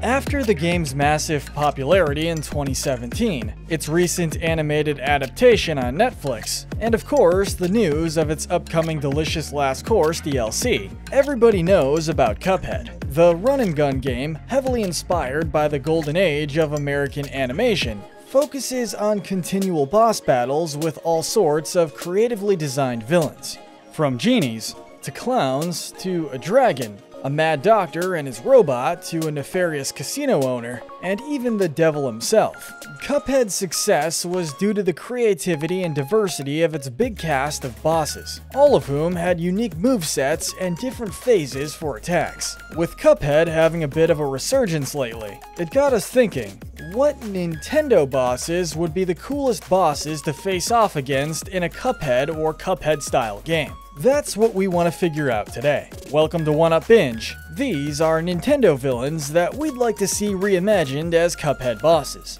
After the game's massive popularity in 2017, its recent animated adaptation on Netflix, and of course the news of its upcoming Delicious Last Course DLC, everybody knows about Cuphead. The run-and-gun game, heavily inspired by the golden age of American animation, focuses on continual boss battles with all sorts of creatively designed villains. From genies, to clowns, to a dragon, a mad doctor and his robot, to a nefarious casino owner, and even the devil himself. Cuphead's success was due to the creativity and diversity of its big cast of bosses, all of whom had unique movesets and different phases for attacks. With Cuphead having a bit of a resurgence lately, it got us thinking, what Nintendo bosses would be the coolest bosses to face off against in a Cuphead or Cuphead-style game? That's what we want to figure out today. Welcome to One Up Binge. These are Nintendo villains that we'd like to see reimagined as Cuphead bosses.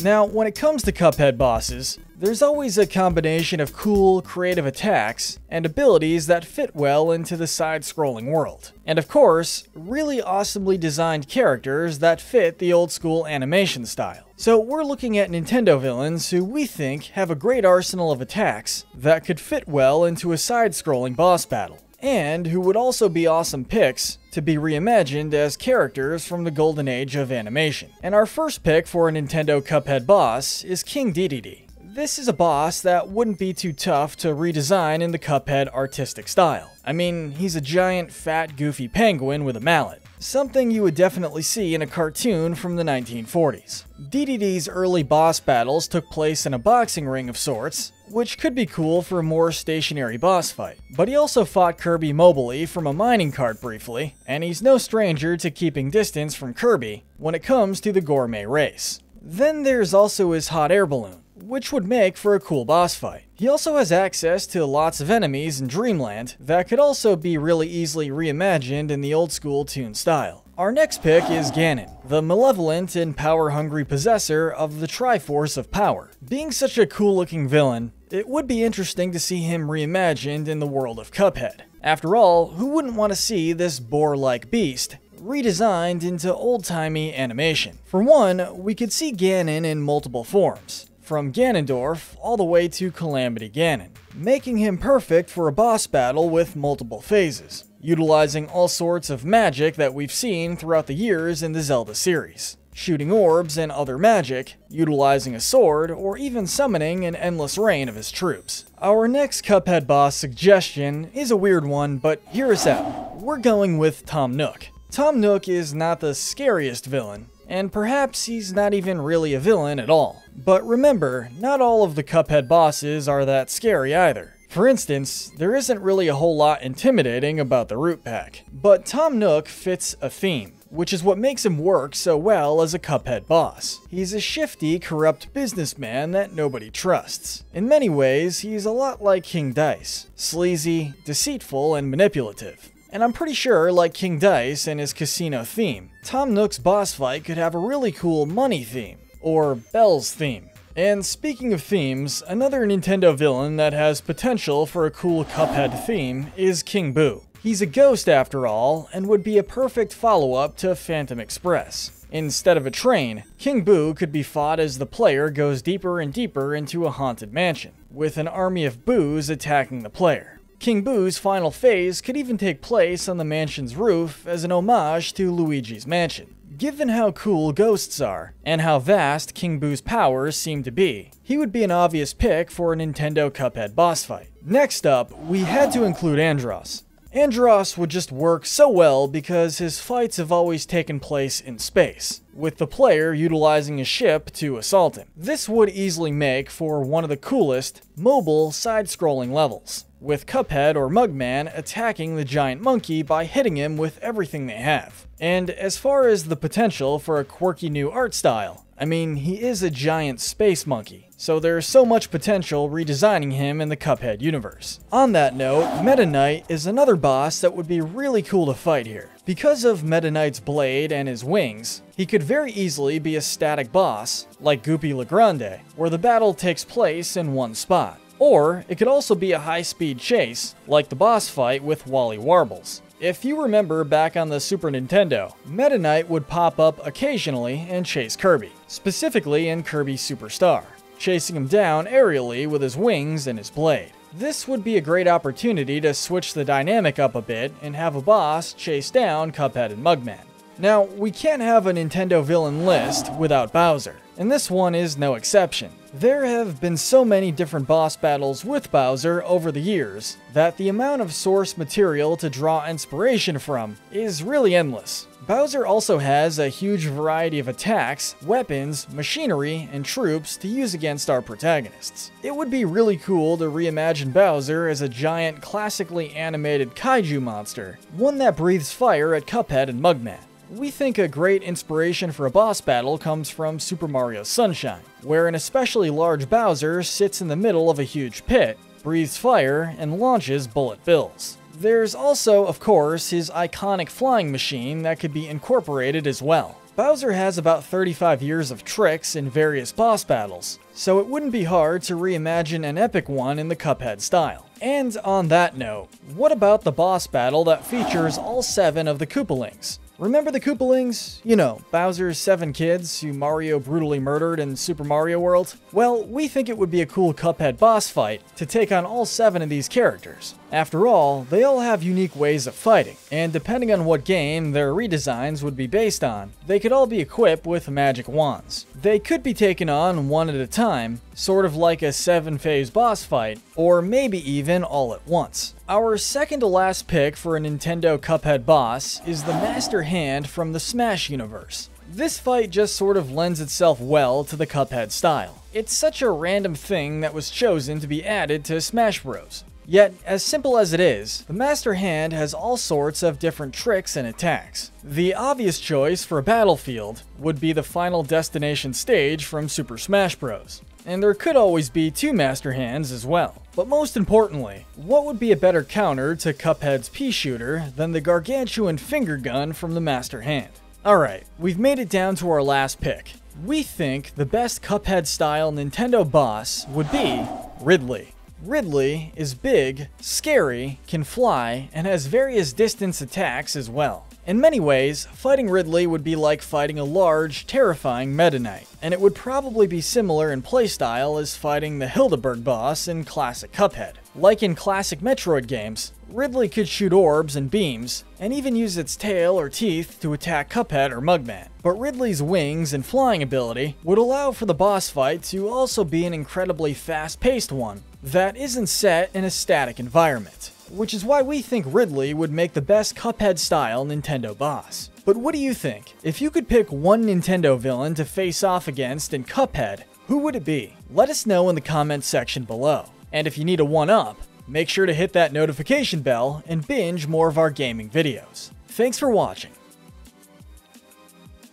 Now, when it comes to Cuphead bosses, there's always a combination of cool, creative attacks and abilities that fit well into the side-scrolling world. And of course, really awesomely designed characters that fit the old-school animation style. So we're looking at Nintendo villains who we think have a great arsenal of attacks that could fit well into a side-scrolling boss battle, and who would also be awesome picks to be reimagined as characters from the golden age of animation. And our first pick for a Nintendo Cuphead boss is King Dedede. This is a boss that wouldn't be too tough to redesign in the Cuphead artistic style. I mean, he's a giant, fat, goofy penguin with a mallet. Something you would definitely see in a cartoon from the 1940s. Dedede's early boss battles took place in a boxing ring of sorts, which could be cool for a more stationary boss fight. But he also fought Kirby mobilely from a mining cart briefly, and he's no stranger to keeping distance from Kirby when it comes to the gourmet race. Then there's also his hot air balloon, which would make for a cool boss fight. He also has access to lots of enemies in Dreamland that could also be really easily reimagined in the old school toon style. Our next pick is Ganon, the malevolent and power-hungry possessor of the Triforce of Power. Being such a cool-looking villain, it would be interesting to see him reimagined in the world of Cuphead. After all, who wouldn't want to see this boar-like beast redesigned into old-timey animation? For one, we could see Ganon in multiple forms, from Ganondorf all the way to Calamity Ganon, making him perfect for a boss battle with multiple phases, utilizing all sorts of magic that we've seen throughout the years in the Zelda series. Shooting orbs and other magic, utilizing a sword, or even summoning an endless rain of his troops. Our next Cuphead boss suggestion is a weird one, but hear us out. We're going with Tom Nook. Tom Nook is not the scariest villain, and perhaps he's not even really a villain at all. But remember, not all of the Cuphead bosses are that scary either. For instance, there isn't really a whole lot intimidating about the Root Pack. But Tom Nook fits a theme, which is what makes him work so well as a Cuphead boss. He's a shifty, corrupt businessman that nobody trusts. In many ways, he's a lot like King Dice, sleazy, deceitful, and manipulative. And I'm pretty sure, like King Dice and his casino theme, Tom Nook's boss fight could have a really cool money theme, or bells theme. And speaking of themes, another Nintendo villain that has potential for a cool Cuphead theme is King Boo. He's a ghost after all, and would be a perfect follow-up to Phantom Express. Instead of a train, King Boo could be fought as the player goes deeper and deeper into a haunted mansion, with an army of Boos attacking the player. King Boo's final phase could even take place on the mansion's roof as an homage to Luigi's Mansion. Given how cool ghosts are, and how vast King Boo's powers seem to be, he would be an obvious pick for a Nintendo Cuphead boss fight. Next up, we had to include Andross. Andross would just work so well because his fights have always taken place in space, with the player utilizing a ship to assault him. This would easily make for one of the coolest, mobile, side-scrolling levels, with Cuphead or Mugman attacking the giant monkey by hitting him with everything they have. And as far as the potential for a quirky new art style, I mean, he is a giant space monkey, so there's so much potential redesigning him in the Cuphead universe. On that note, Meta Knight is another boss that would be really cool to fight here. Because of Meta Knight's blade and his wings, he could very easily be a static boss, like Goopy Le Grande, where the battle takes place in one spot. Or, it could also be a high-speed chase, like the boss fight with Wally Warbles. If you remember back on the Super Nintendo, Meta Knight would pop up occasionally and chase Kirby, specifically in Kirby Superstar, chasing him down aerially with his wings and his blade. This would be a great opportunity to switch the dynamic up a bit and have a boss chase down Cuphead and Mugman. Now, we can't have a Nintendo villain list without Bowser, and this one is no exception. There have been so many different boss battles with Bowser over the years that the amount of source material to draw inspiration from is really endless. Bowser also has a huge variety of attacks, weapons, machinery, and troops to use against our protagonists. It would be really cool to reimagine Bowser as a giant, classically animated kaiju monster, one that breathes fire at Cuphead and Mugman. We think a great inspiration for a boss battle comes from Super Mario Sunshine, where an especially large Bowser sits in the middle of a huge pit, breathes fire, and launches bullet bills. There's also, of course, his iconic flying machine that could be incorporated as well. Bowser has about 35 years of tricks in various boss battles, so it wouldn't be hard to reimagine an epic one in the Cuphead style. And on that note, what about the boss battle that features all 7 of the Koopalings? Remember the Koopalings? You know, Bowser's 7 kids who Mario brutally murdered in Super Mario World? Well, we think it would be a cool Cuphead boss fight to take on all 7 of these characters. After all, they all have unique ways of fighting, and depending on what game their redesigns would be based on, they could all be equipped with magic wands. They could be taken on one at a time, sort of like a 7-phase boss fight, or maybe even all at once. Our second to last pick for a Nintendo Cuphead boss is the Master Hand from the Smash universe. This fight just sort of lends itself well to the Cuphead style. It's such a random thing that was chosen to be added to Smash Bros. Yet, as simple as it is, the Master Hand has all sorts of different tricks and attacks. The obvious choice for a battlefield would be the Final Destination stage from Super Smash Bros. And there could always be 2 Master Hands as well. But most importantly, what would be a better counter to Cuphead's pea shooter than the gargantuan finger gun from the Master Hand? Alright, we've made it down to our last pick. We think the best Cuphead-style Nintendo boss would be Ridley. Ridley is big, scary, can fly, and has various distance attacks as well. In many ways, fighting Ridley would be like fighting a large, terrifying Meta Knight, and it would probably be similar in playstyle as fighting the Hildeberg boss in classic Cuphead. Like in classic Metroid games, Ridley could shoot orbs and beams, and even use its tail or teeth to attack Cuphead or Mugman. But Ridley's wings and flying ability would allow for the boss fight to also be an incredibly fast-paced one that isn't set in a static environment, which is why we think Ridley would make the best Cuphead-style Nintendo boss. But what do you think? If you could pick one Nintendo villain to face off against in Cuphead, who would it be? Let us know in the comments section below. And if you need a one-up, make sure to hit that notification bell and binge more of our gaming videos. Thanks for watching.